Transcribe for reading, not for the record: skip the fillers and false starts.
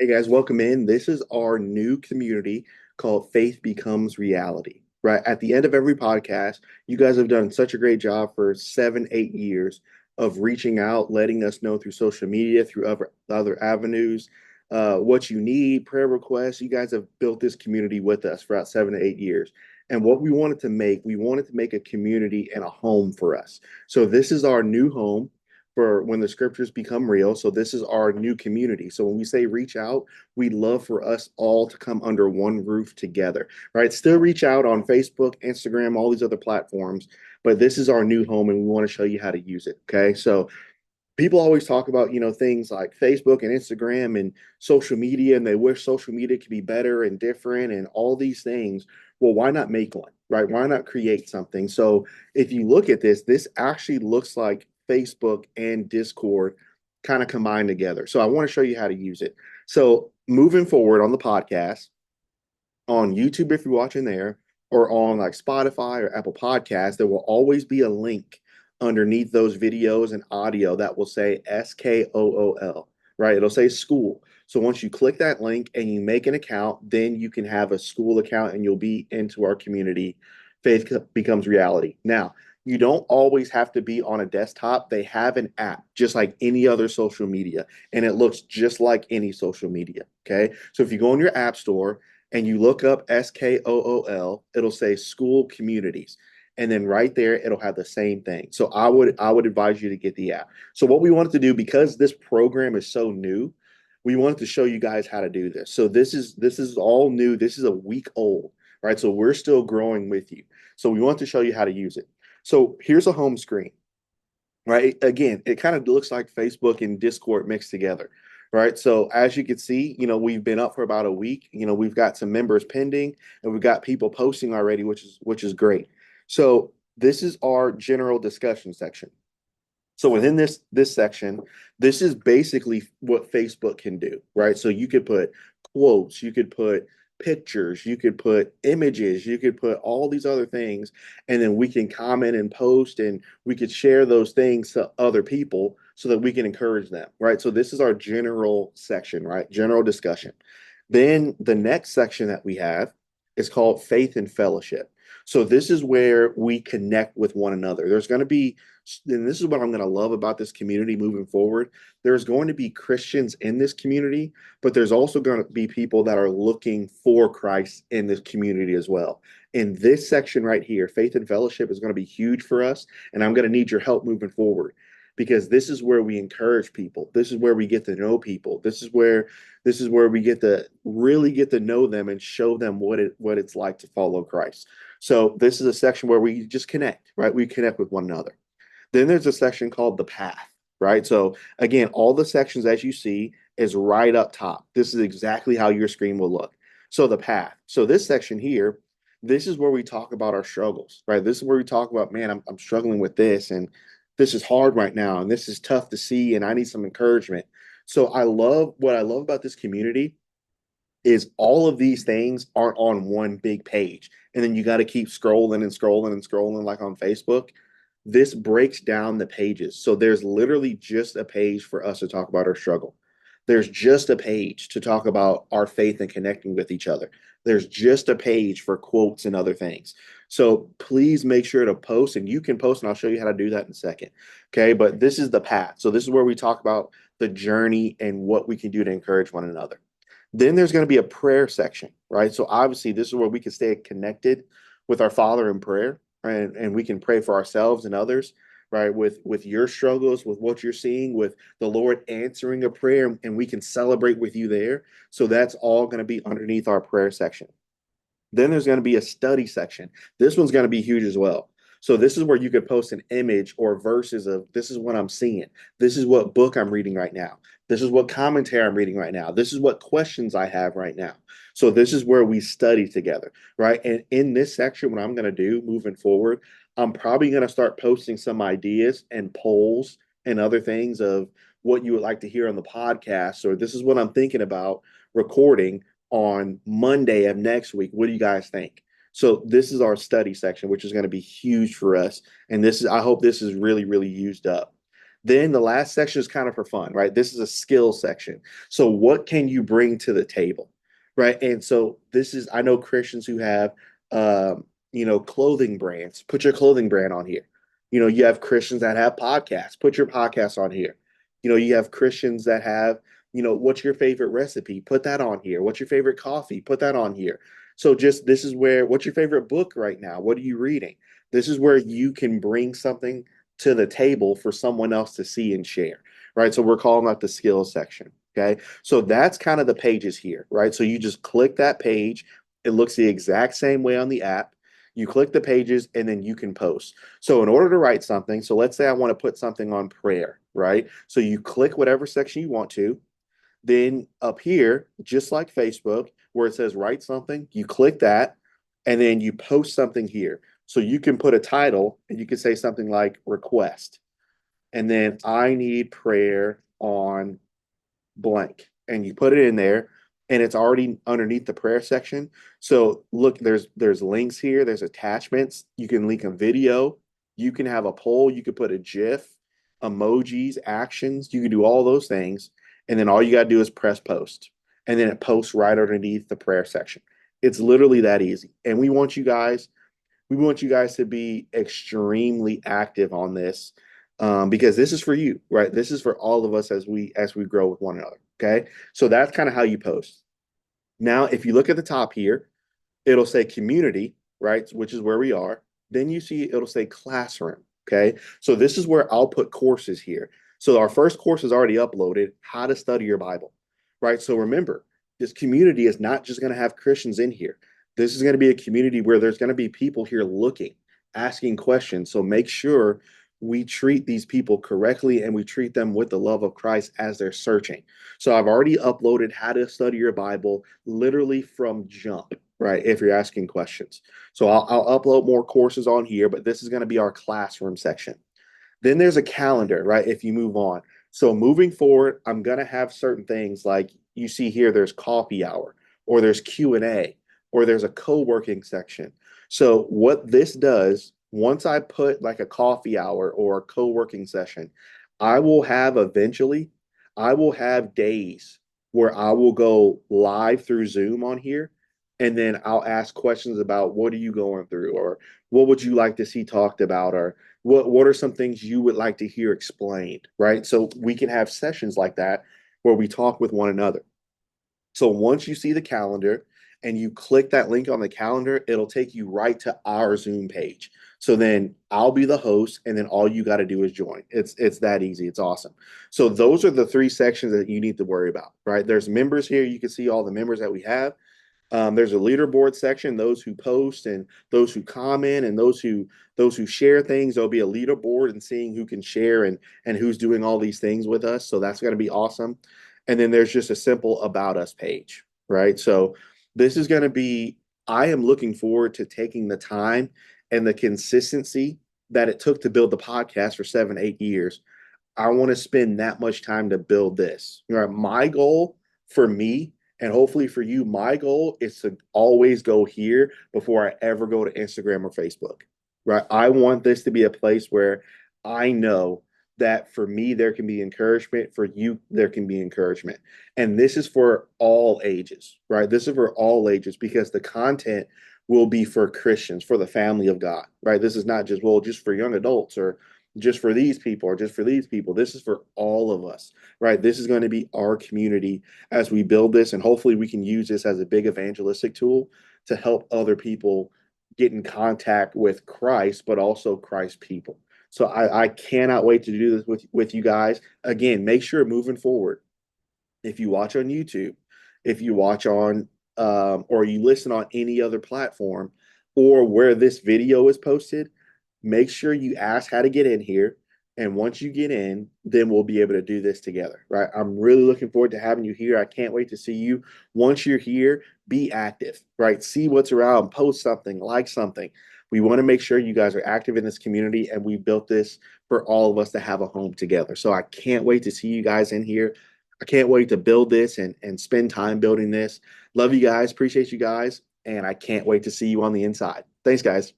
Hey guys, welcome in. This is our new community called Faith Becomes Reality. Right at the end of every podcast, you guys have done such a great job for 7, 8 years of reaching out, letting us know through social media, through other avenues, what you need, prayer requests. You guys have built this community with us for about 7 to 8 years. And what we wanted to make a community and a home for us. So this is our new home for when the scriptures become real. So this is our new community. So when we say reach out, we'd love for us all to come under one roof together, right? Still reach out on Facebook, Instagram, all these other platforms, but this is our new home and we want to show you how to use it. Okay. So people always talk about, things like Facebook and Instagram and social media, and they wish social media could be better and different and all these things. Well, why not make one, right? Why not create something? So if you look at this actually looks like Facebook and Discord kind of combined together. So I want to show you how to use it. So moving forward on the podcast, on YouTube if you're watching there, or on like Spotify or Apple Podcasts, there will always be a link underneath those videos and audio that will say SKOOL, right? It'll say school. So once you click that link and you make an account, then you can have a school account and you'll be into our community. Faith becomes reality. Now, you don't always have to be on a desktop. They have an app just like any other social media, and it looks just like any social media. Okay. So if you go in your app store and you look up SKOOL, it'll say school communities. And then right there, it'll have the same thing. So I would advise you to get the app. So what we wanted to do, because this program is so new, we wanted to show you guys how to do this. So this is all new. This is a week old, right? So we're still growing with you. So we want to show you how to use it. So here's a home screen, right? Again, it kind of looks like Facebook and Discord mixed together, right? So as you can see, we've been up for about a week. We've got some members pending and we've got people posting already, which is great. So this is our general discussion section. So within this section, this is basically what Facebook can do, right? So you could put quotes, you could put pictures, you could put images, you could put all these other things, and then we can comment and post and we could share those things to other people so that we can encourage them, right? So this is our general section, right? General discussion. Then the next section that we have is called faith and fellowship. So this is where we connect with one another. There's going to be, and this is what I'm going to love about this community moving forward. There's going to be Christians in this community, but there's also going to be people that are looking for Christ in this community as well. In this section right here, faith and fellowship is going to be huge for us, and I'm going to need your help moving forward because this is where we encourage people. This is where we get to know people. This is where we get to really get to know them and show them what it's like to follow Christ. So this is a section where we just connect, right? We connect with one another. Then there's a section called the path, right? So again, all the sections as you see is right up top. This is exactly how your screen will look. So the path. So this section here, this is where we talk about our struggles, right? This is where we talk about, man, I'm struggling with this and this is hard right now and this is tough to see and I need some encouragement. So what I love about this community is all of these things aren't on one big page. And then you got to keep scrolling and scrolling and scrolling like on Facebook. This breaks down the pages. So there's literally just a page for us to talk about our struggle. There's just a page to talk about our faith and connecting with each other. There's just a page for quotes and other things. So please make sure to post, and you can post, and I'll show you how to do that in a second. Okay. But this is the path. So this is where we talk about the journey and what we can do to encourage one another. Then there's going to be a prayer section, right? So obviously, this is where we can stay connected with our Father in prayer, right? And we can pray for ourselves and others, right? With your struggles, with what you're seeing, with the Lord answering a prayer, and we can celebrate with you there. So that's all going to be underneath our prayer section. Then there's going to be a study section. This one's going to be huge as well. So this is where you could post an image or verses of this is what I'm seeing. This is what book I'm reading right now. This is what commentary I'm reading right now. This is what questions I have right now. So this is where we study together, right? And in this section, what I'm going to do moving forward, I'm probably going to start posting some ideas and polls and other things of what you would like to hear on the podcast, or this is what I'm thinking about recording on Monday of next week. What do you guys think? So this is our study section, which is going to be huge for us. And I hope this is really, really used up. Then the last section is kind of for fun, right? This is a skill section. So what can you bring to the table, right? And so this is, I know Christians who have, clothing brands. Put your clothing brand on here. You have Christians that have podcasts. Put your podcast on here. You have Christians that have, what's your favorite recipe? Put that on here. What's your favorite coffee? Put that on here. So just this is where, what's your favorite book right now? What are you reading? This is where you can bring something to the table for someone else to see and share, right? So we're calling that the skills section. Okay. So that's kind of the pages here, right? So you just click that page. It looks the exact same way on the app. You click the pages and then you can post. So in order to write something, so let's say I want to put something on prayer, right? So you click whatever section you want to. Then up here, just like Facebook, where it says write something, you click that and then you post something here. So you can put a title and you can say something like request. And then I need prayer on blank. And you put it in there and it's already underneath the prayer section. So look, there's links here, there's attachments. You can link a video, you can have a poll, you could put a GIF, emojis, actions, you can do all those things. And then all you got to do is press post. And then it posts right underneath the prayer section. It's literally that easy. And we want you guys to be extremely active on this, because this is for you, right? This is for all of us as we grow with one another. Okay, so that's kind of how you post. Now, if you look at the top here, it'll say community, right, which is where we are. Then you see it'll say classroom. Okay, so this is where I'll put courses here. So our first course is already uploaded, how to study your Bible, right? So remember, this community is not just going to have Christians in here. This is going to be a community where there's going to be people here looking, asking questions. So make sure we treat these people correctly and we treat them with the love of Christ as they're searching. So I've already uploaded how to study your Bible literally from jump, right? If you're asking questions. So I'll upload more courses on here, but this is going to be our classroom section. Then there's a calendar, right? If you move on. So moving forward, I'm going to have certain things like you see here, there's coffee hour or there's Q&A or there's a co-working section. So what this does, once I put like a coffee hour or a co-working session, I will have days where I will go live through Zoom on here. And then I'll ask questions about what are you going through, or what would you like to see talked about, or what are some things you would like to hear explained, right? So we can have sessions like that where we talk with one another. So once you see the calendar and you click that link on the calendar, it'll take you right to our Zoom page. So then I'll be the host, and then all you got to do is join. It's that easy. It's awesome. So those are the three sections that you need to worry about, right? There's members here. You can see all the members that we have. There's a leaderboard section, those who post and those who comment and those who share things. There'll be a leaderboard and seeing who can share and who's doing all these things with us. So that's going to be awesome. And then there's just a simple about us page, right? So this is going to be, I am looking forward to taking the time and the consistency that it took to build the podcast for 7, 8 years. I want to spend that much time to build this. My goal for me, and hopefully for you, my goal is to always go here before I ever go to Instagram or Facebook, right? I want this to be a place where I know that for me, there can be encouragement. For you, there can be encouragement. And this is for all ages, right? This is for all ages because the content will be for Christians, for the family of God, right? This is not just, well, just for young adults or just for these people or just for these people. This is for all of us, right? This is going to be our community as we build this. And hopefully we can use this as a big evangelistic tool to help other people get in contact with Christ, but also Christ people. So I cannot wait to do this with you guys. Again, make sure moving forward, if you watch on YouTube, if you watch on or you listen on any other platform or where this video is posted, make sure you ask how to get in here. And once you get in, then we'll be able to do this together, right? I'm really looking forward to having you here. I can't wait to see you. Once you're here, be active, right? See what's around, post something, like something. We want to make sure you guys are active in this community, and we built this for all of us to have a home together. So I can't wait to see you guys in here. I can't wait to build this and spend time building this. Love you guys. Appreciate you guys. And I can't wait to see you on the inside. Thanks, guys.